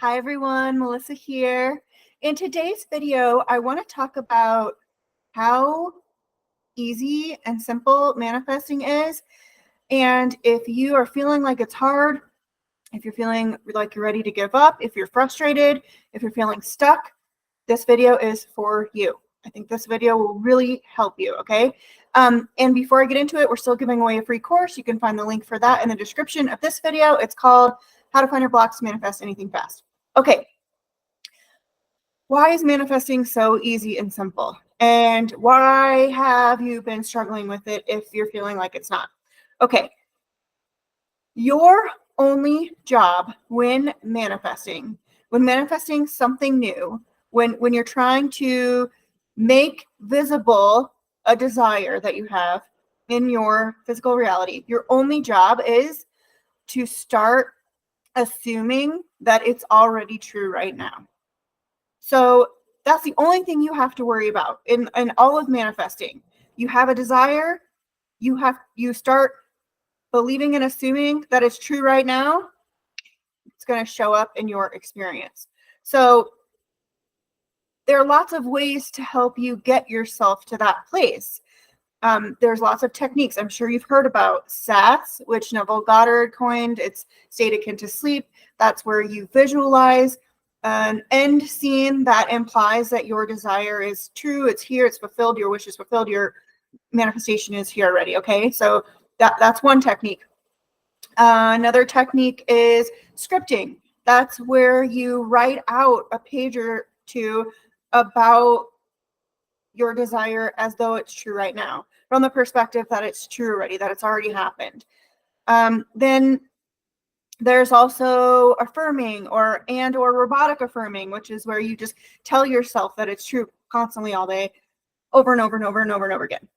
Hi everyone, Melissa here. In today's video, I want to talk about how easy and simple manifesting is. And if you are feeling like it's hard, if you're feeling like you're ready to give up, if you're frustrated, if you're feeling stuck, this video is for you. I think this video will really help you, okay? And before I get into it, we're still giving away a free course. You can find the link for that in the description of this video. It's called How to Find Your Blocks to Manifest Anything Fast. Okay, why is manifesting so easy and simple? And why have you been struggling with it if you're feeling like it's not? Okay, your only job when manifesting something new, when you're trying to make visible a desire that you have in your physical reality, your only job is to start assuming that it's already true right now. So that's the only thing you have to worry about in all of manifesting. You have a desire, you start believing and assuming that it's true right now, it's going to show up in your experience. So there are lots of ways to help you get yourself to that place. There's lots of techniques. I'm sure you've heard about SATs, which Neville Goddard coined. It's state akin to sleep. That's where you visualize an end scene that implies that your desire is true. It's here. It's fulfilled. Your wish is fulfilled. Your manifestation is here already. Okay, so that's one technique. Another technique is scripting. That's where you write out a page or two about your desire as though it's true right now, from the perspective that it's true already, that it's already happened. Then there's also affirming or robotic affirming, which is where you just tell yourself that it's true constantly all day, over and over and over and over and over again.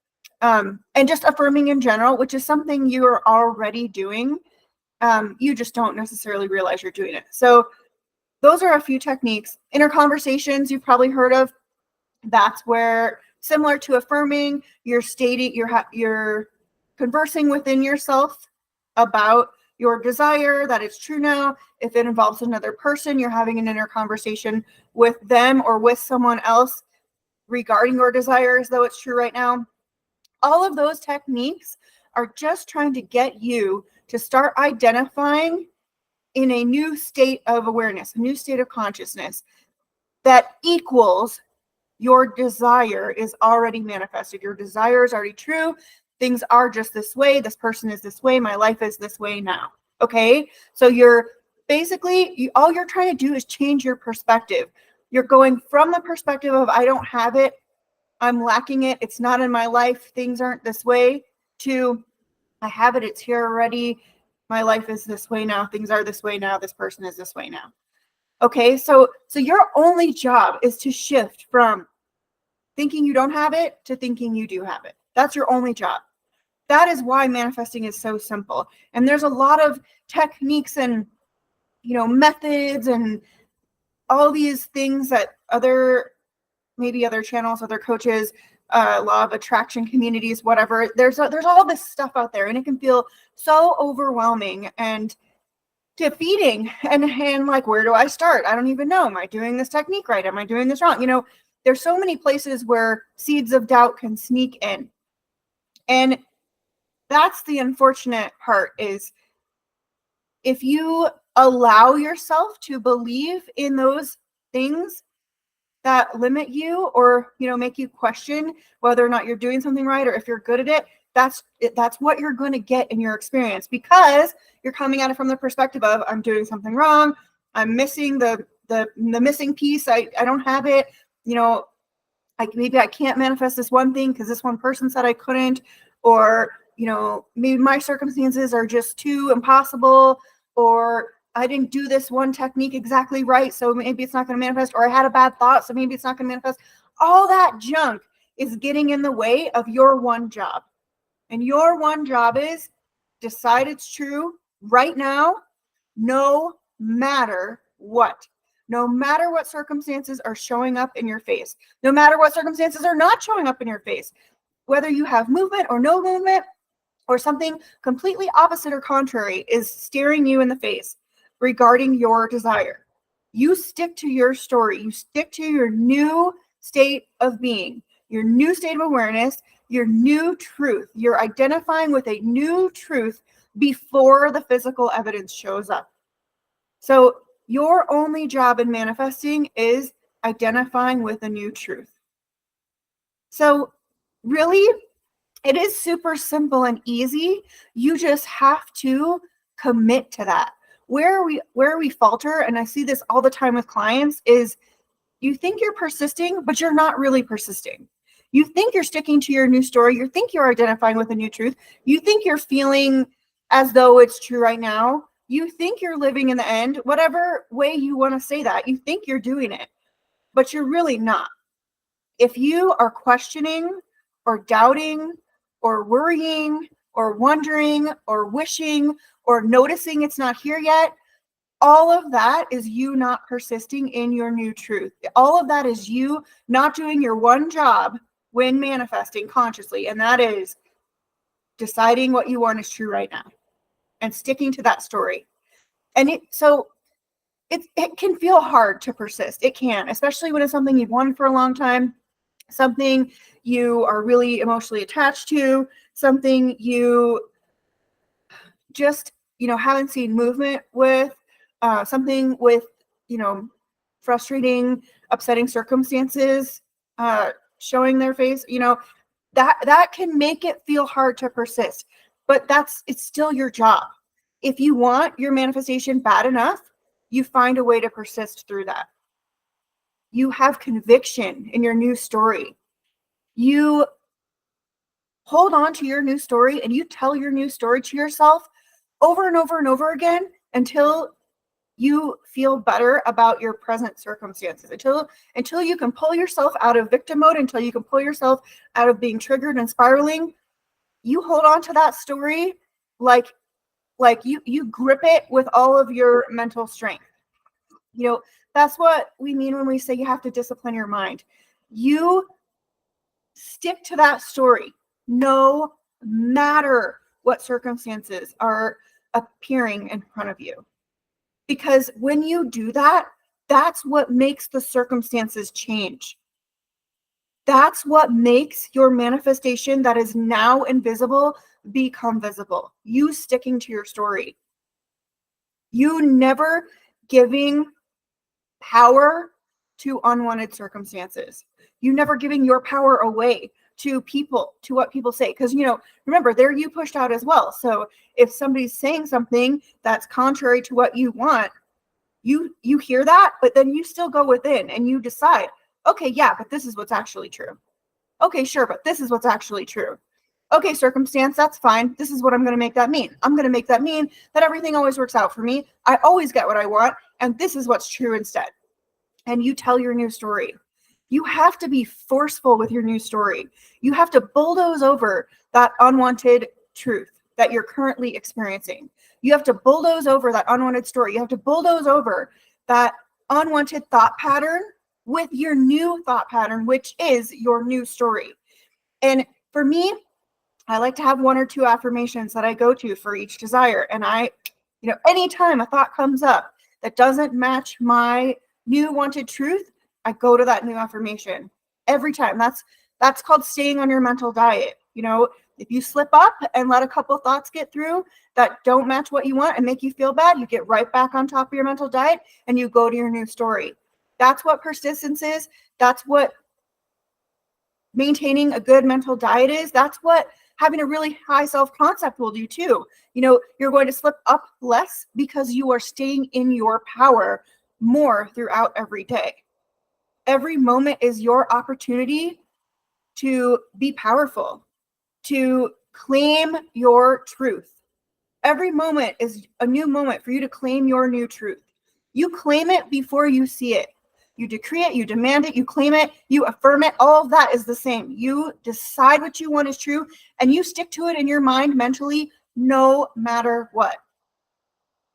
And just affirming in general, which is something you are already doing. You just don't necessarily realize you're doing it. So those are a few techniques. Inner conversations you've probably heard of. That's where, similar to affirming, you're stating, you're conversing within yourself about your desire, that it's true now. If it involves another person, you're having an inner conversation with them or with someone else regarding your desire as though it's true right now. All of those techniques are just trying to get you to start identifying in a new state of awareness, a new state of consciousness that equals your desire is already manifested. Your desire is already true. Things are just this way. This person is this way. My life is this way now. Okay. So you're basically, all you're trying to do is change your perspective. You're going from the perspective of, I don't have it, I'm lacking it, it's not in my life, things aren't this way, to I have it, it's here already. My life is this way now. Things are this way now. This person is this way now. Okay, so your only job is to shift from thinking you don't have it to thinking you do have it. That's your only job. That is why manifesting is so simple. And there's a lot of techniques and methods and all these things that other channels, other coaches, law of attraction communities, whatever. There's all this stuff out there, and it can feel so overwhelming and defeating and like, where do I start? I don't even know. Am I doing this technique right? Am I doing this wrong? There's so many places where seeds of doubt can sneak in. And that's the unfortunate part, is if you allow yourself to believe in those things that limit you or make you question whether or not you're doing something right or if you're good at it, that's what you're going to get in your experience, because you're coming at it from the perspective of, I'm doing something wrong, I'm missing the missing piece, I don't have it, maybe I can't manifest this one thing because this one person said I couldn't, or maybe my circumstances are just too impossible, or I didn't do this one technique exactly right, so maybe it's not going to manifest, or I had a bad thought, so maybe it's not going to manifest. All that junk is getting in the way of your one job. And your one job is decide it's true right now, no matter what. No matter what circumstances are showing up in your face, no matter what circumstances are not showing up in your face, whether you have movement or no movement, or something completely opposite or contrary is staring you in the face regarding your desire. You stick to your story. You stick to your new state of being, your new state of awareness, your new truth. You're identifying with a new truth before the physical evidence shows up. So your only job in manifesting is identifying with a new truth. So really, it is super simple and easy. You just have to commit to that. Where we falter, and I see this all the time with clients, is you think you're persisting, but you're not really persisting. You think you're sticking to your new story. You think you're identifying with a new truth. You think you're feeling as though it's true right now. You think you're living in the end, whatever way you want to say that. You think you're doing it, but you're really not. If you are questioning or doubting or worrying or wondering or wishing or noticing it's not here yet, all of that is you not persisting in your new truth. All of that is you not doing your one job when manifesting consciously, and that is deciding what you want is true right now and sticking to that story. And it can feel hard to persist. It can, especially when it's something you've wanted for a long time, something you are really emotionally attached to, something you just, haven't seen movement with, something with, frustrating, upsetting circumstances, showing their face, that can make it feel hard to persist, but it's still your job. If you want your manifestation bad enough, you find a way to persist through that. You have conviction in your new story. You hold on to your new story and you tell your new story to yourself over and over and over again until you feel better about your present circumstances, until you can pull yourself out of victim mode, until you can pull yourself out of being triggered and spiraling. You hold on to that story like you grip it with all of your mental strength. That's what we mean when we say you have to discipline your mind. You stick to that story no matter what circumstances are appearing in front of you. Because when you do that, that's what makes the circumstances change. That's what makes your manifestation that is now invisible become visible. You sticking to your story. You never giving power to unwanted circumstances. You never giving your power away to people, to what people say. Because, remember, they're you pushed out as well. So if somebody's saying something that's contrary to what you want, you hear that, but then you still go within and you decide, okay, yeah, but this is what's actually true. Okay, sure, but this is what's actually true. Okay, circumstance, that's fine. This is what I'm going to make that mean. I'm going to make that mean that everything always works out for me. I always get what I want, and this is what's true instead. And you tell your new story. You have to be forceful with your new story. You have to bulldoze over that unwanted truth that you're currently experiencing. You have to bulldoze over that unwanted story. You have to bulldoze over that unwanted thought pattern with your new thought pattern, which is your new story. And for me, I like to have one or two affirmations that I go to for each desire. And anytime a thought comes up that doesn't match my new wanted truth, I go to that new affirmation every time. That's called staying on your mental diet. If you slip up and let a couple thoughts get through that don't match what you want and make you feel bad, you get right back on top of your mental diet and you go to your new story. That's what persistence is. That's what maintaining a good mental diet is. That's what having a really high self-concept will do too. You're going to slip up less because you are staying in your power more throughout every day. Every moment is your opportunity to be powerful, to claim your truth. Every moment is a new moment for you to claim your new truth. You claim it before you see it. You decree it, you demand it, you claim it, you affirm it. All of that is the same. You decide what you want is true and you stick to it in your mind mentally, no matter what.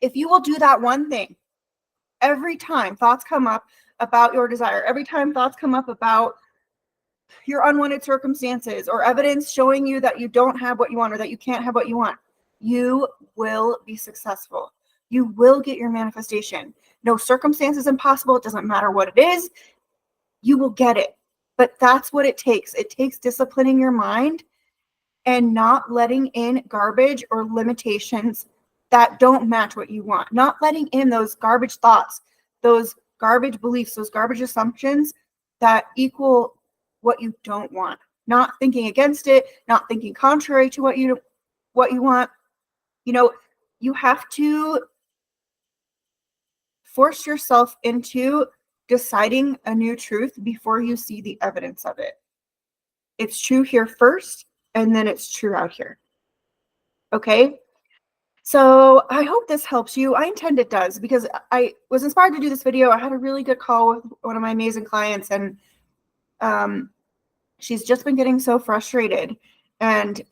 If you will do that one thing, every time thoughts come up about your desire, every time thoughts come up about your unwanted circumstances or evidence showing you that you don't have what you want or that you can't have what you want, you will be successful. You will get your manifestation. No circumstance is impossible. It doesn't matter what it is. You will get it. But that's what it takes. It takes disciplining your mind and not letting in garbage or limitations that don't match what you want. Not letting in those garbage thoughts, those garbage beliefs, those garbage assumptions that equal what you don't want. Not thinking against it, not thinking contrary to what you want. You have to force yourself into deciding a new truth before you see the evidence of it. It's true here first, and then it's true out here. Okay? So I hope this helps you. I intend it does, because I was inspired to do this video. I had a really good call with one of my amazing clients, and she's just been getting so frustrated and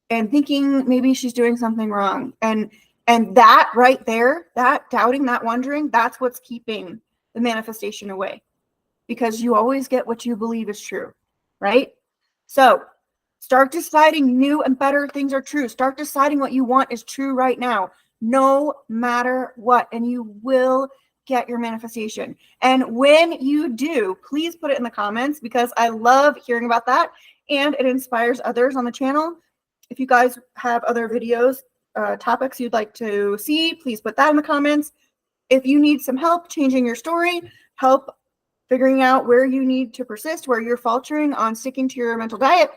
thinking maybe she's doing something wrong. And that right there, that doubting, that wondering, that's what's keeping the manifestation away, because you always get what you believe is true, right? So start deciding new and better things are true. Start deciding what you want is true right now, no matter what, and you will get your manifestation. And when you do, please put it in the comments, because I love hearing about that, and it inspires others on the channel. If you guys have other videos, topics you'd like to see, please put that in the comments. If you need some help changing your story, help figuring out where you need to persist, where you're faltering on sticking to your mental diet,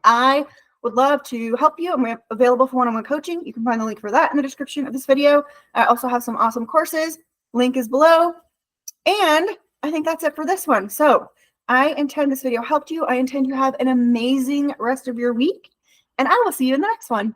I would love to help you. I'm available for one-on-one coaching. You can find the link for that in the description of this video. I also have some awesome courses. Link is below. And I think that's it for this one. So I intend this video helped you. I intend you have an amazing rest of your week, and I will see you in the next one.